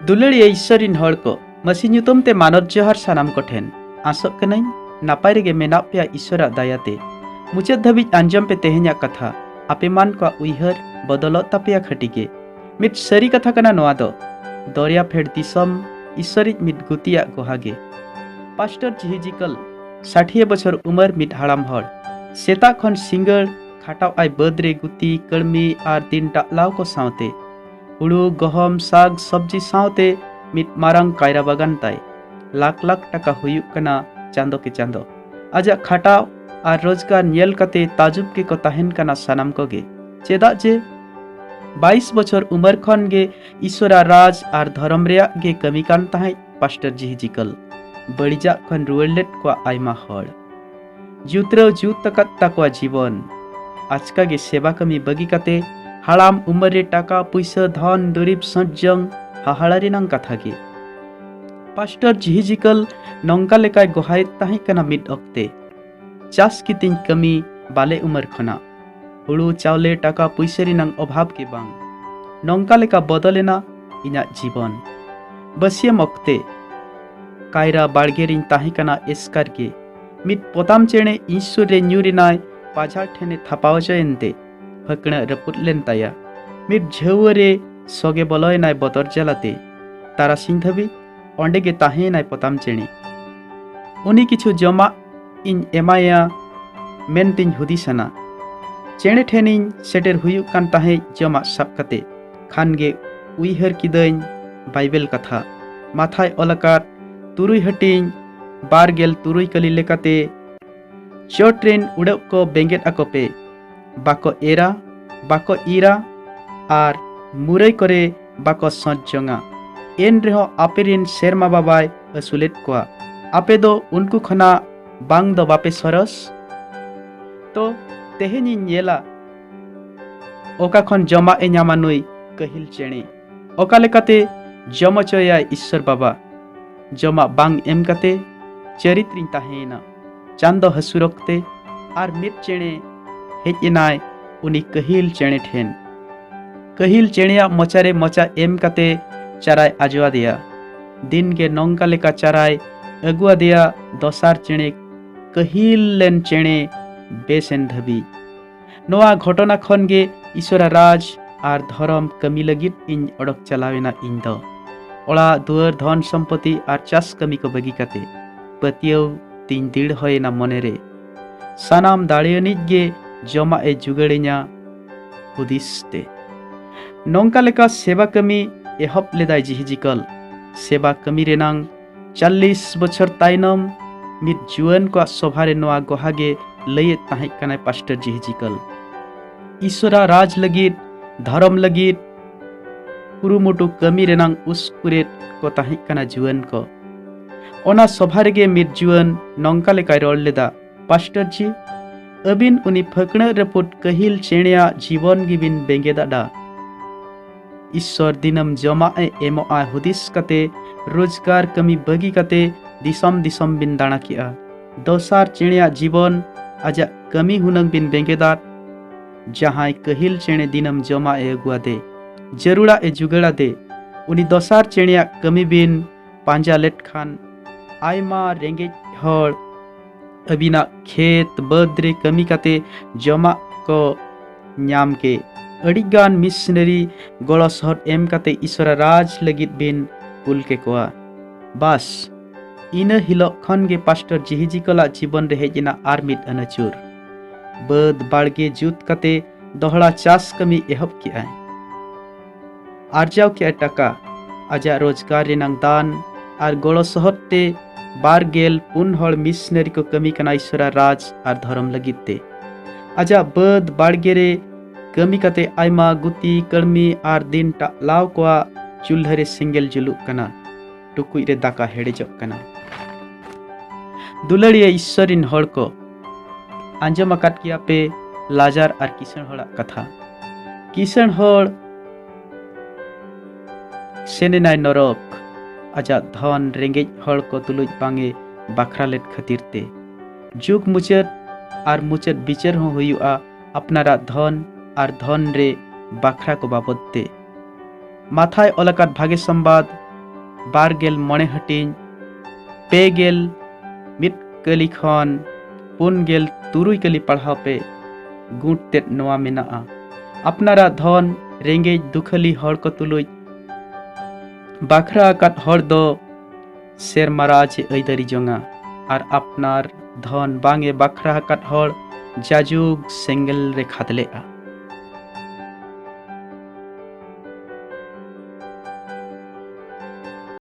दुलाड़िया ईश्वरीन हड़ को मसी ᱧᱩᱛᱩᱢ ते मानव जोहार सानाम को ठेन आसोग कनाई नापाय रेगे मेना पेया ईश्वरा दायाते मुचाद धाबिज आंजम पे तेहेन्या कथा आपे मान को उइहर बदलत तापेया खटिगे मिट सरी कथा कना नोआ दो दरिया फेड़ दिसम ईश्वरीज मिट गुतिया गोहागे पास्टर जिहिजिकल 60 बछर उमर मिट हाड़ाम हड़ सेता खन सिंगड़ खाटाव आय बदरे गुती कड़मी आर दिन टालाव को सावते हुड़ू गहम साग सब्जी सावते मिट मारंग कायरा बागान ताय लाख लाख टाका हुयुक कना चांदो के चांदो आजा खाटाव आर रोजगार नेल कते ताजुब के को ताहेन कना सानाम कोगे चेदा जे 22 बछर उमर खन गे ईश्वरा राज आर धर्म रेया गे कमी कान ताहे पास्टर जिहिजिकल बड़िजा खन रुवेलेट को आयमा हड़ जुतरो जुत तकत ताकवा जीवन आजका गे सेवा कमी बगी कते हाड़ाम उमरे टाका पैसा धन दुरीब सज्जंग हाहाड़ारी नांग कथा गे पास्टर जिहिजिकल नंका लेकाय गोहाय ताहे कना मिट अक्ते चास कितिन कमी बाले उमर खना हुड़ू चावले टाका पैसारी नांग अभाव के बांग नंका लेका बदलेना इना जीवन बसियम अक्ते कायरा बाड़गेरिन ताहे कना एस्कार के मिट पोताम चेणे ईश्वर रे न्यूरिनाय पाझा ठेने थापाव जयन्ते फकना रपुट लेन ताया मिट झवरे सोगे बलय नाय बतर जलाते तारा सिंधबी ओंडे गे ताहे नाय पोताम चेणे उनी किछु जमा इन एमाया मेन तिन हुदिसना चेणे ठेनिन सेटेर हुयुक कान ताहे जमा साब कते खान गे उइहर किदैन बाइबेल कथा माथाय अलकात तुरुई हटिन बारगेल तुरुई कली लेकाते चो ट्रेन उड़ब को बेंगेट आकोपे बाको एरा बाको इरा आर मुरई करे बाको सज्जंगा एन रेहो आपेरिन शेरमा बाबाय असुलेट कोआ आपे दो उनको खना बांग दो बापे सरस तो तेहेनि नेला ओका खन जमा ए न्यामानुई कहिल चेणे ओका लेकाते जमचया ईश्वर बाबा जमा बांग एम कते चरित्रिन ताहेना चांदो हसुरकते आर मिट चेणे हेजनाय उनी कहिल चेणे ठेन कहिल चेणेया मचारे मचा एम कते चाराय आजवा दिया दिन के नंका लेका चाराय अगुआ दिया दसार चेणे कहिल लेन चेणे बेसेन धबी नोआ घटना खन गे ईश्वरा राज आर धर्म कमी लगित इन अड़क चलावेना इन दो ओड़ा दुआर धन सम्पत्ति आर चास कमी को बगी कते पतियव तीन दिड़ होयना मनेरे सानाम दाड़ेनिज गे जमा ए जुगड़े냐 हुदिसते नंका लेका सेवा कमी एहब लेदाय जिहिजिकल सेवा कमी रेनांग 40 बछर तायनम मिट जुआन को सभारे नोआ गोहागे लये ताहे कनाय पास्टर जिहिजिकल ईश्वरा राज लगित धर्म लगित कुरुमुटु कमी रेनांग उसकुरेट को ताहे कना जुआन को ओना सभारे गे मिट जुआन नंका लेकाय रोल लेदा पास्टर जी अबिन उनी फकना रपुट कहिल चेणेया जीवन गिबिन बेंगेदाडा ईश्वर दिनम जमा एमो आ हुदिस कते रोजगार कमी बगी कते दिसम दिसम बिन दाना किया दोसार चेणेया जीवन आजा कमी हुनंग बिन बेंगेदाट जहां कहिल चेणे दिनम जमा ए अगुआ दे जरूड़ा ए जुगड़ा दे उनी दोसार चेणेया कमी बिन पांजा लेट खान आयमा रेंगे हड़ अबिना खेत बद्रे कमी कते जमा को न्याम के अड़ीगान मिशनरी गड़ो सहर एम कते ईश्वरा राज लगित बिन कुल के कोआ बस इन हिलो खन गे पास्टर जिहिजिकला जीवन रे हेजना आर मिट अनचुर बद बाड़गे जुत कते दोहड़ा चास कमी एहब के आय आरजाव के टाका आजा रोजगार रेनांग दान आर गड़ो सहर ते बारगेल पुनहड़ मिशनरी को कमी कना ईश्वरा राज आर धर्म लगिते आजा बद बाड़गेरे कमी कते आयमा गुती कड़मी आर दिन टालाव को चूल्हरे सिंगल जुलुक कना टुकुई रे दाका हेड़ेजक कना दुलड़िया ईश्वरीन हड़ को आंजम अकात किया पे लाजार आर किसण हड़ा कथा किसण हड़ सेने नाय नरक आजा धन रेंगेज हड़ को तुलुज बांगे बाखरा लेट खतिरते जुग मुचद आर मुचद बिचर हो हुयुआ अपनारा धन आर धन रे बाखरा को बाबदते माथाय अलकात भागे संवाद बारगेल मणे हटिंग पेगेल मिट कली खन पुनगेल तुरुई कली पढ़ाव पे गुट तेट नोआ मेनाआ अपनारा धन रेंगेज दुखली हर को तुलुज बाखरा आकात हर दो सेरमाराज ऐदरी जोंगा और अपनार धन बांगे बाखरा आकात हर जाजुग सेंगेल रे खादलेआ।